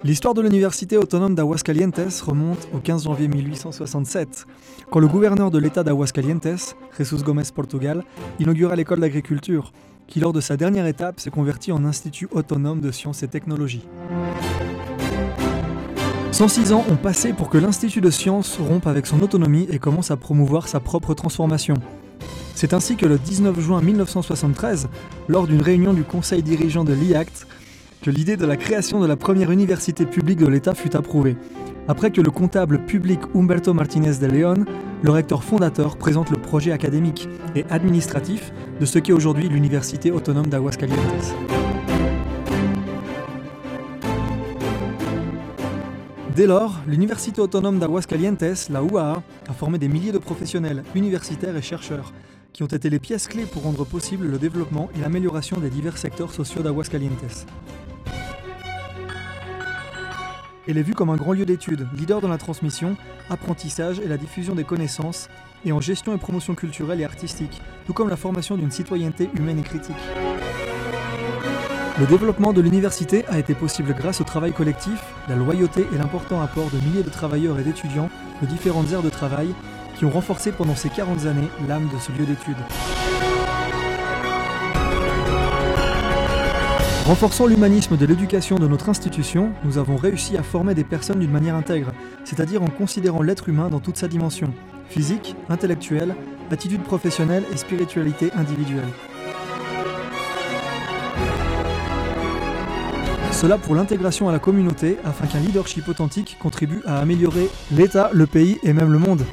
L'histoire de l'Université autonome d'Aguascalientes remonte au 15 janvier 1867, quand le gouverneur de l'État d'Aguascalientes, Jesús Gómez Portugal, inaugura l'école d'agriculture, qui lors de sa dernière étape s'est convertie en Institut autonome de sciences et technologies. 106 ans ont passé pour que l'Institut de sciences rompe avec son autonomie et commence à promouvoir sa propre transformation. C'est ainsi que le 19 juin 1973, lors d'une réunion du conseil dirigeant de l'IACT, que l'idée de la création de la première université publique de l'État fut approuvée, après que le comptable public Humberto Martínez de León, le recteur fondateur, présente le projet académique et administratif de ce qu'est aujourd'hui l'Université autonome d'Aguascalientes. Dès lors, l'Université autonome d'Aguascalientes, la UAA, a formé des milliers de professionnels, universitaires et chercheurs, qui ont été les pièces clés pour rendre possible le développement et l'amélioration des divers secteurs sociaux d'Aguascalientes. Elle est vue comme un grand lieu d'études, leader dans la transmission, apprentissage et la diffusion des connaissances, et en gestion et promotion culturelle et artistique, tout comme la formation d'une citoyenneté humaine et critique. Le développement de l'université a été possible grâce au travail collectif, la loyauté et l'important apport de milliers de travailleurs et d'étudiants de différentes aires de travail qui ont renforcé pendant ces 40 années l'âme de ce lieu d'études. Renforçant l'humanisme de l'éducation de notre institution, nous avons réussi à former des personnes d'une manière intègre, c'est-à-dire en considérant l'être humain dans toute sa dimension, physique, intellectuelle, attitude professionnelle et spiritualité individuelle. Cela pour l'intégration à la communauté afin qu'un leadership authentique contribue à améliorer l'État, le pays et même le monde.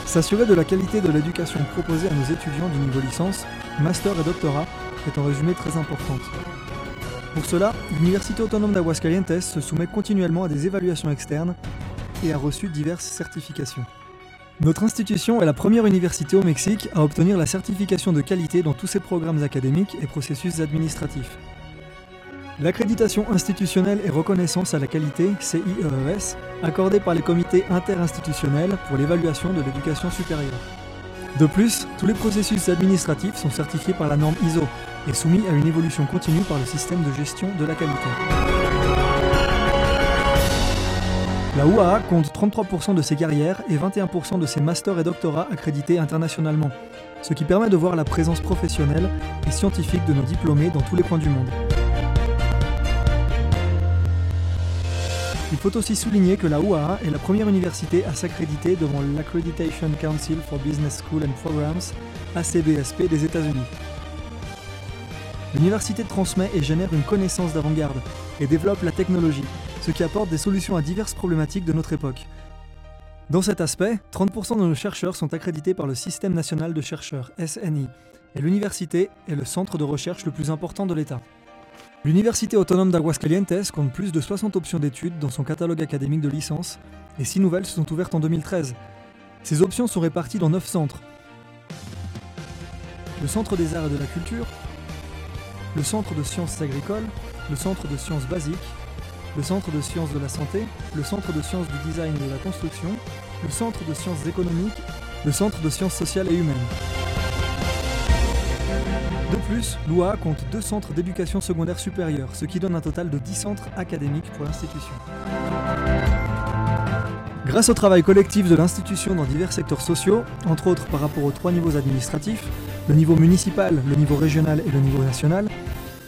S'assurer de la qualité de l'éducation proposée à nos étudiants du niveau licence, master et doctorat est en résumé très importante. Pour cela, l'Université autonome d'Aguascalientes se soumet continuellement à des évaluations externes et a reçu diverses certifications. Notre institution est la première université au Mexique à obtenir la certification de qualité dans tous ses programmes académiques et processus administratifs. L'accréditation institutionnelle et reconnaissance à la qualité, CIEES, accordée par les comités interinstitutionnels pour l'évaluation de l'éducation supérieure. De plus, tous les processus administratifs sont certifiés par la norme ISO et soumis à une évolution continue par le système de gestion de la qualité. La UAA compte 33% de ses carrières et 21% de ses masters et doctorats accrédités internationalement, ce qui permet de voir la présence professionnelle et scientifique de nos diplômés dans tous les coins du monde. Il faut aussi souligner que la UAA est la première université à s'accréditer devant l'Accreditation Council for Business Schools and Programs, ACBSP des États-Unis. L'université transmet et génère une connaissance d'avant-garde et développe la technologie, ce qui apporte des solutions à diverses problématiques de notre époque. Dans cet aspect, 30% de nos chercheurs sont accrédités par le Système national de chercheurs, SNI, et l'université est le centre de recherche le plus important de l'État. L'Université autonome d'Aguascalientes compte plus de 60 options d'études dans son catalogue académique de licence, et 6 nouvelles se sont ouvertes en 2013. Ces options sont réparties dans 9 centres. Le Centre des arts et de la culture, le Centre de sciences agricoles, le Centre de sciences basiques, le Centre de sciences de la santé, le Centre de sciences du design et de la construction, le Centre de sciences économiques, le Centre de sciences sociales et humaines. De plus, l'UAA compte 2 centres d'éducation secondaire supérieure, ce qui donne un total de 10 centres académiques pour l'institution. Grâce au travail collectif de l'institution dans divers secteurs sociaux, entre autres par rapport aux 3 niveaux administratifs, le niveau municipal, le niveau régional et le niveau national,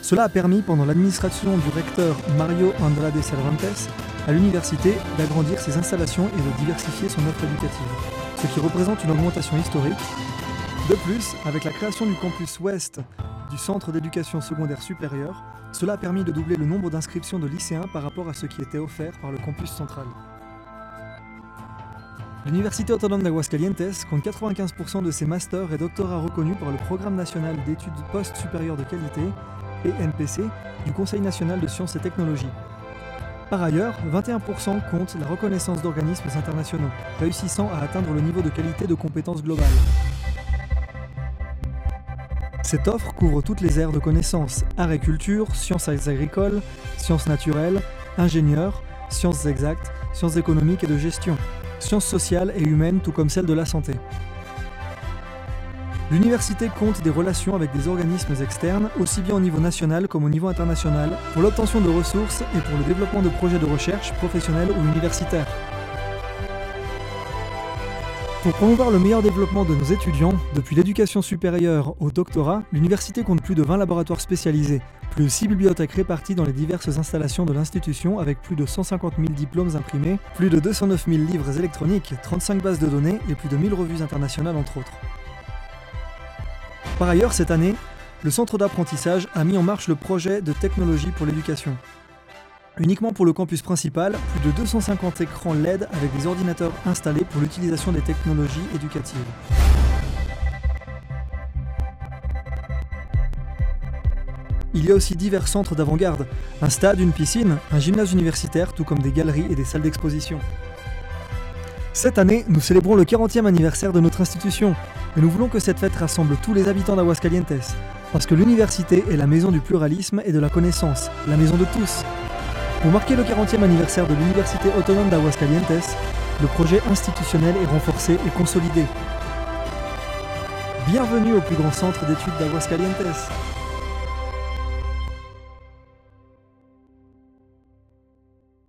cela a permis, pendant l'administration du recteur Mario Andrade Cervantes, à l'université d'agrandir ses installations et de diversifier son offre éducative, ce qui représente une augmentation historique. De plus, avec la création du campus ouest du centre d'éducation secondaire supérieure, cela a permis de doubler le nombre d'inscriptions de lycéens par rapport à ce qui était offert par le campus central. L'Université autonome d'Aguascalientes compte 95% de ses masters et doctorats reconnus par le Programme national d'études post-supérieures de qualité, PNPC, du Conseil national de sciences et technologies. Par ailleurs, 21% comptent la reconnaissance d'organismes internationaux, réussissant à atteindre le niveau de qualité de compétences globales. Cette offre couvre toutes les aires de connaissances, arts et culture, sciences agricoles, sciences naturelles, ingénieurs, sciences exactes, sciences économiques et de gestion, sciences sociales et humaines tout comme celles de la santé. L'université compte des relations avec des organismes externes, aussi bien au niveau national comme au niveau international, pour l'obtention de ressources et pour le développement de projets de recherche professionnels ou universitaires. Pour promouvoir le meilleur développement de nos étudiants, depuis l'éducation supérieure au doctorat, l'université compte plus de 20 laboratoires spécialisés, plus de 6 bibliothèques réparties dans les diverses installations de l'institution avec plus de 150 000 diplômes imprimés, plus de 209 000 livres électroniques, 35 bases de données et plus de 1000 revues internationales entre autres. Par ailleurs, cette année, le Centre d'apprentissage a mis en marche le projet de technologie pour l'éducation. Uniquement pour le campus principal, plus de 250 écrans LED avec des ordinateurs installés pour l'utilisation des technologies éducatives. Il y a aussi divers centres d'avant-garde, un stade, une piscine, un gymnase universitaire, tout comme des galeries et des salles d'exposition. Cette année, nous célébrons le 40e anniversaire de notre institution, et nous voulons que cette fête rassemble tous les habitants d'Aguascalientes, parce que l'université est la maison du pluralisme et de la connaissance, la maison de tous. Pour marquer le 40e anniversaire de l'Université autonome d'Aguascalientes, le projet institutionnel est renforcé et consolidé. Bienvenue au plus grand centre d'études d'Aguascalientes.